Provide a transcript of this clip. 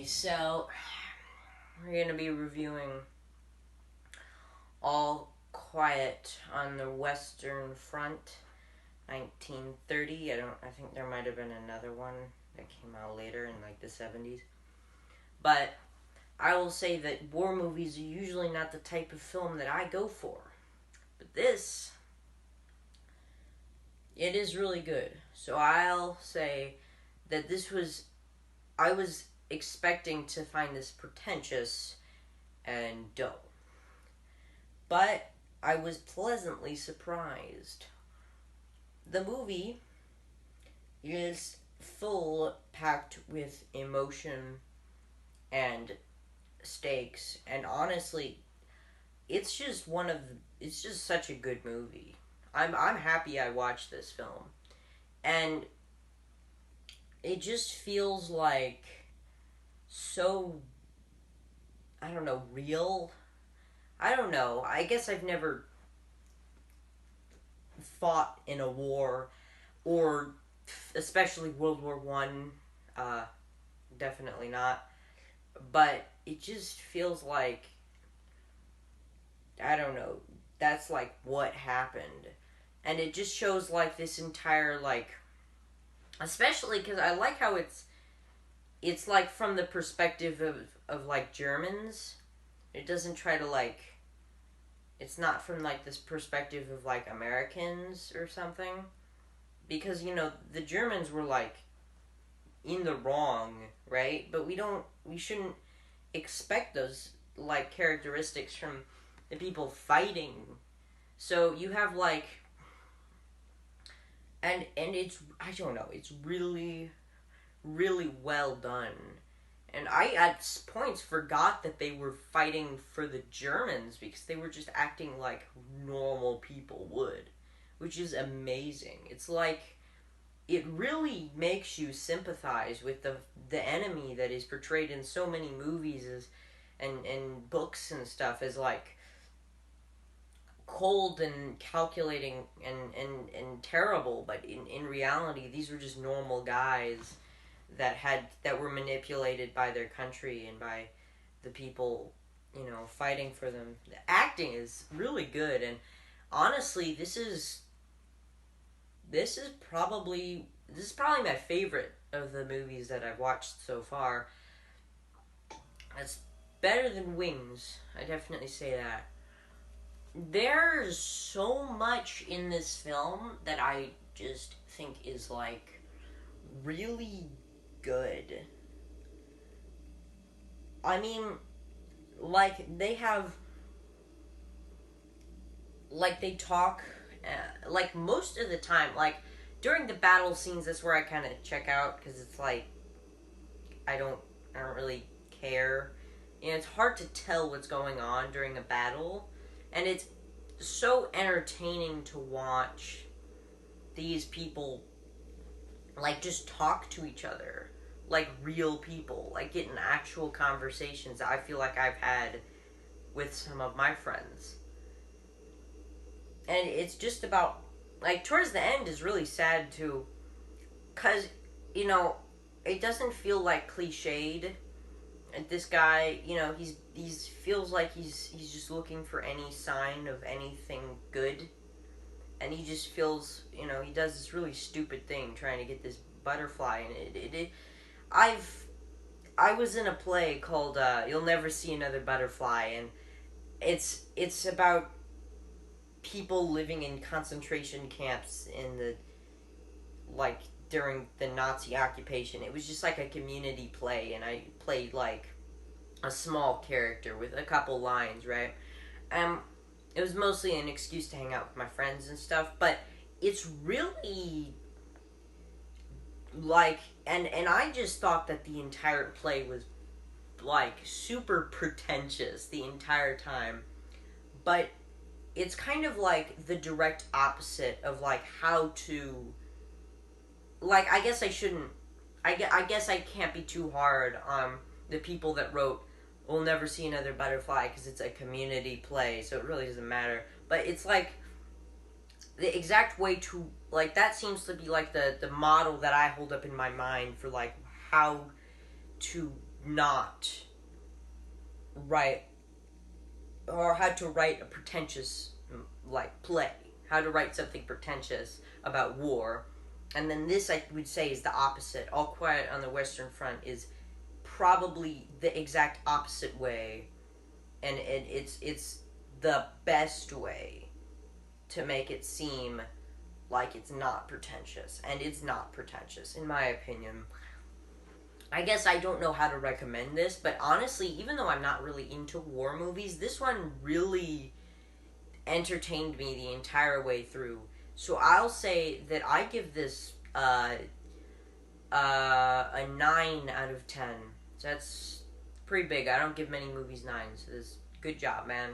So we're going to be reviewing All Quiet on the Western Front, 1930. I think there might have been another one that came out later in like the 70s. But I will say that war movies are usually not the type of film that I go for. But this, it is really good. So I'll say that I was expecting to find this pretentious and dull. But I was pleasantly surprised. The movie is full packed with emotion and stakes, and honestly, it's just such a good movie. I'm happy I watched this film. And it just feels like so, I don't know, real. I don't know. I guess I've never fought in a war, or especially World War One. Definitely not. But it just feels like, I don't know. That's like what happened, and it just shows like this entire like, especially because I like how it's like from the perspective of like Germans. It doesn't try to like, it's not from like this perspective of like Americans or something, because the Germans were like in the wrong, right? But we shouldn't expect those like characteristics from the people fighting. So you have like, and it's, I don't know, it's really really well done. And I at points forgot that they were fighting for the Germans because they were just acting like normal people would, which is amazing. It's like it really makes you sympathize with the enemy that is portrayed in so many movies and books and stuff as like cold and calculating and terrible, but in reality these were just normal guys that were manipulated by their country and by the people fighting for them. The acting is really good, and honestly this is probably my favorite of the movies that I've watched so far. It's better than Wings, I definitely say that. There's so much in this film that I just think is like really good. I mean, like they have, like they talk, like most of the time, like during the battle scenes, that's where I kind of check out because it's like I don't, I don't really care. It's hard to tell what's going on during a battle, and it's so entertaining to watch these people like just talk to each other like real people, like get in actual conversations I feel like I've had with some of my friends. And it's just about, like, towards the end is really sad too, because you know it doesn't feel like cliched. And this guy, he's feels like he's just looking for any sign of anything good, and he just feels, he does this really stupid thing trying to get this butterfly, and I've I was in a play called You'll Never See Another Butterfly, and it's about people living in concentration camps in the, like, during the Nazi occupation. It was just like a community play, and I played like a small character with a couple lines, right? Um, it was mostly an excuse to hang out with my friends and stuff, but it's really like, and I just thought that the entire play was like super pretentious the entire time, but it's kind of like the direct opposite of like how to, like, I guess I shouldn't, I guess I can't be too hard on the people that wrote We'll Never See Another Butterfly because it's a community play, so it really doesn't matter. But it's like the exact way to, like, that seems to be like the model that I hold up in my mind for like how to not write, or how to write a pretentious, like, play. How to write something pretentious about war. And then this, I would say, is the opposite. All Quiet on the Western Front is probably the exact opposite way, and it's the best way to make it seem like it's not pretentious, and it's not pretentious, in my opinion. I guess I don't know how to recommend this, but honestly, even though I'm not really into war movies, this one really entertained me the entire way through. So I'll say that I give this a 9 out of 10. So that's pretty big. I don't give many movies 9s. So this, good job, man.